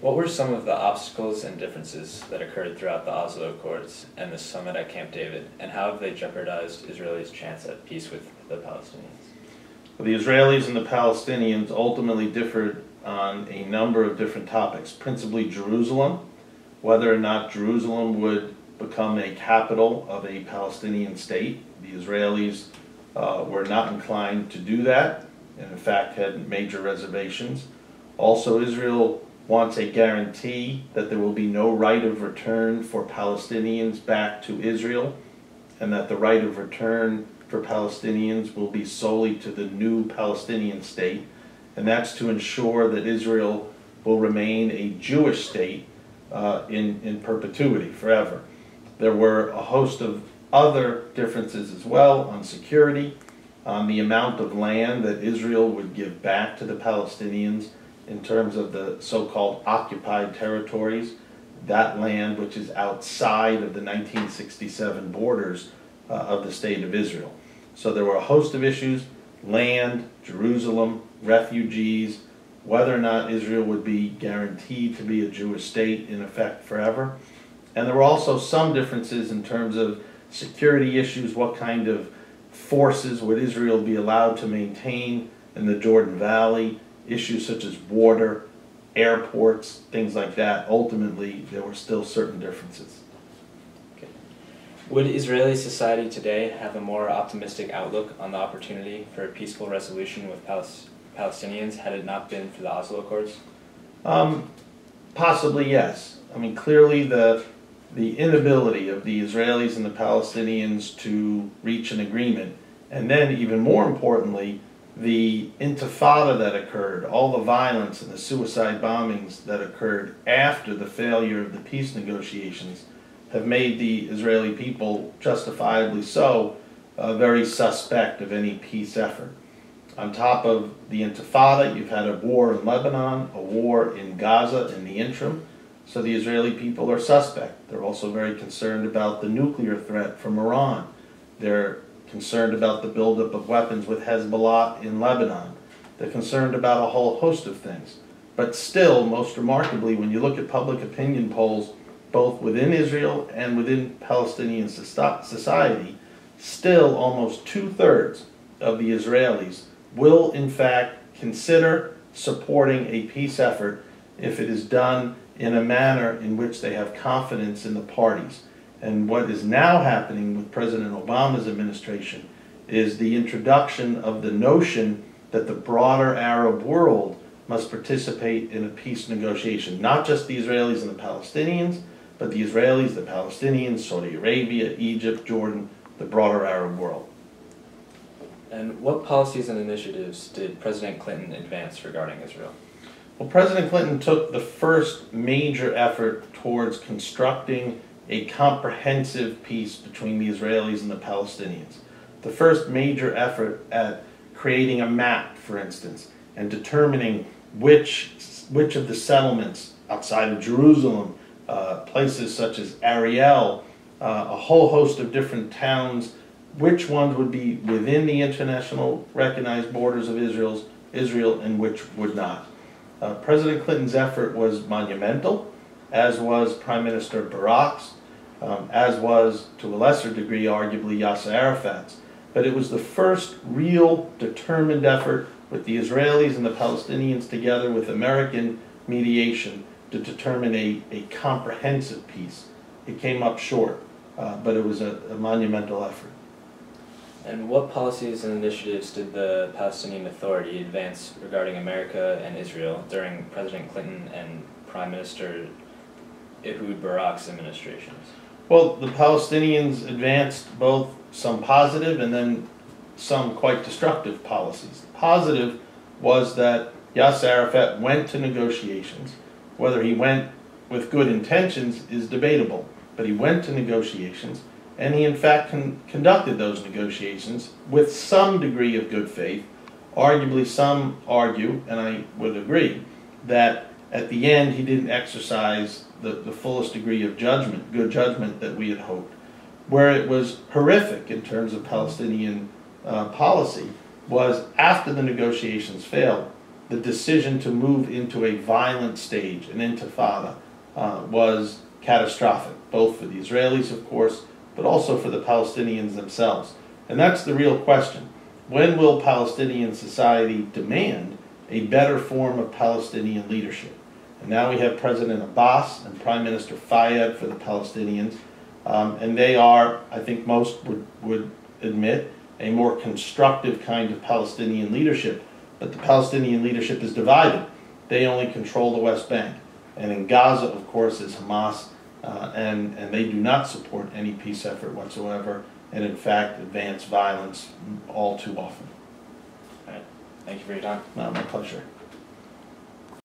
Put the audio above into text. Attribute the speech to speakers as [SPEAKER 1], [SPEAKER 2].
[SPEAKER 1] What were some of the obstacles and differences that occurred throughout the Oslo Accords and the summit at Camp David, and how have they jeopardized Israel's chance at peace with the Palestinians?
[SPEAKER 2] Well, the Israelis and the Palestinians ultimately differed on a number of different topics, principally Jerusalem, whether or not Jerusalem would become a capital of a Palestinian state. The Israelis were not inclined to do that, and in fact had major reservations. Also, Israel wants a guarantee that there will be no right of return for Palestinians back to Israel, and that the right of return for Palestinians will be solely to the new Palestinian state, and that's to ensure that Israel will remain a Jewish state in perpetuity, forever. There were a host of other differences as well on security, on the amount of land that Israel would give back to the Palestinians in terms of the so-called occupied territories, that land which is outside of the 1967 borders of the State of Israel. So there were a host of issues: land, Jerusalem, refugees, whether or not Israel would be guaranteed to be a Jewish state in effect forever. And there were also some differences in terms of security issues. What kind of forces would Israel be allowed to maintain in the Jordan Valley? Issues such as border, airports, things like that. Ultimately, there were still certain differences.
[SPEAKER 1] Okay. Would Israeli society today have a more optimistic outlook on the opportunity for a peaceful resolution with Palestinians had it not been for the Oslo Accords?
[SPEAKER 2] Possibly, yes. I mean, clearly the inability of the Israelis and the Palestinians to reach an agreement, and then even more importantly, the intifada that occurred, all the violence and the suicide bombings that occurred after the failure of the peace negotiations, have made the Israeli people, justifiably so, very suspect of any peace effort. On top of the intifada, you've had a war in Lebanon, a war in Gaza in the interim, so the Israeli people are suspect. They're also very concerned about the nuclear threat from Iran. They're concerned about the buildup of weapons with Hezbollah in Lebanon. They're concerned about a whole host of things. But still, most remarkably, when you look at public opinion polls, both within Israel and within Palestinian society, still almost 2/3 of the Israelis will in fact consider supporting a peace effort if it is done in a manner in which they have confidence in the parties. And what is now happening with President Obama's administration is the introduction of the notion that the broader Arab world must participate in a peace negotiation. Not just the Israelis and the Palestinians, but the Israelis, the Palestinians, Saudi Arabia, Egypt, Jordan, the broader Arab world.
[SPEAKER 1] And what policies and initiatives did President Clinton advance regarding Israel?
[SPEAKER 2] Well, President Clinton took the first major effort towards constructing a comprehensive peace between the Israelis and the Palestinians. The first major effort at creating a map, for instance, and determining which of the settlements outside of Jerusalem, places such as Ariel, a whole host of different towns, which ones would be within the international recognized borders of Israel and which would not. President Clinton's effort was monumental, as was Prime Minister Barak's, as was, to a lesser degree, arguably, Yasser Arafat's. But it was the first real determined effort with the Israelis and the Palestinians together with American mediation to determine a comprehensive peace. It came up short, but it was a monumental effort.
[SPEAKER 1] And what policies and initiatives did the Palestinian Authority advance regarding America and Israel during President Clinton and Prime Minister Ehud Barak's administrations?
[SPEAKER 2] Well, the Palestinians advanced both some positive and then some quite destructive policies. The positive was that Yasser Arafat went to negotiations. Whether he went with good intentions is debatable, but he went to negotiations, and he in fact conducted those negotiations with some degree of good faith. Arguably, some argue, and I would agree, that at the end he didn't exercise the fullest degree of judgment, good judgment that we had hoped. Where it was horrific in terms of Palestinian policy was after the negotiations failed, the decision to move into a violent stage, an intifada, was catastrophic, both for the Israelis, of course, but also for the Palestinians themselves. And that's the real question. When will Palestinian society demand a better form of Palestinian leadership? And now we have President Abbas and Prime Minister Fayyad for the Palestinians, and they are, I think most would admit, a more constructive kind of Palestinian leadership. But the Palestinian leadership is divided. They only control the West Bank. And in Gaza, of course, is Hamas, and they do not support any peace effort whatsoever, and in fact advance violence all too often.
[SPEAKER 1] All right. Thank you for your time.
[SPEAKER 2] My pleasure.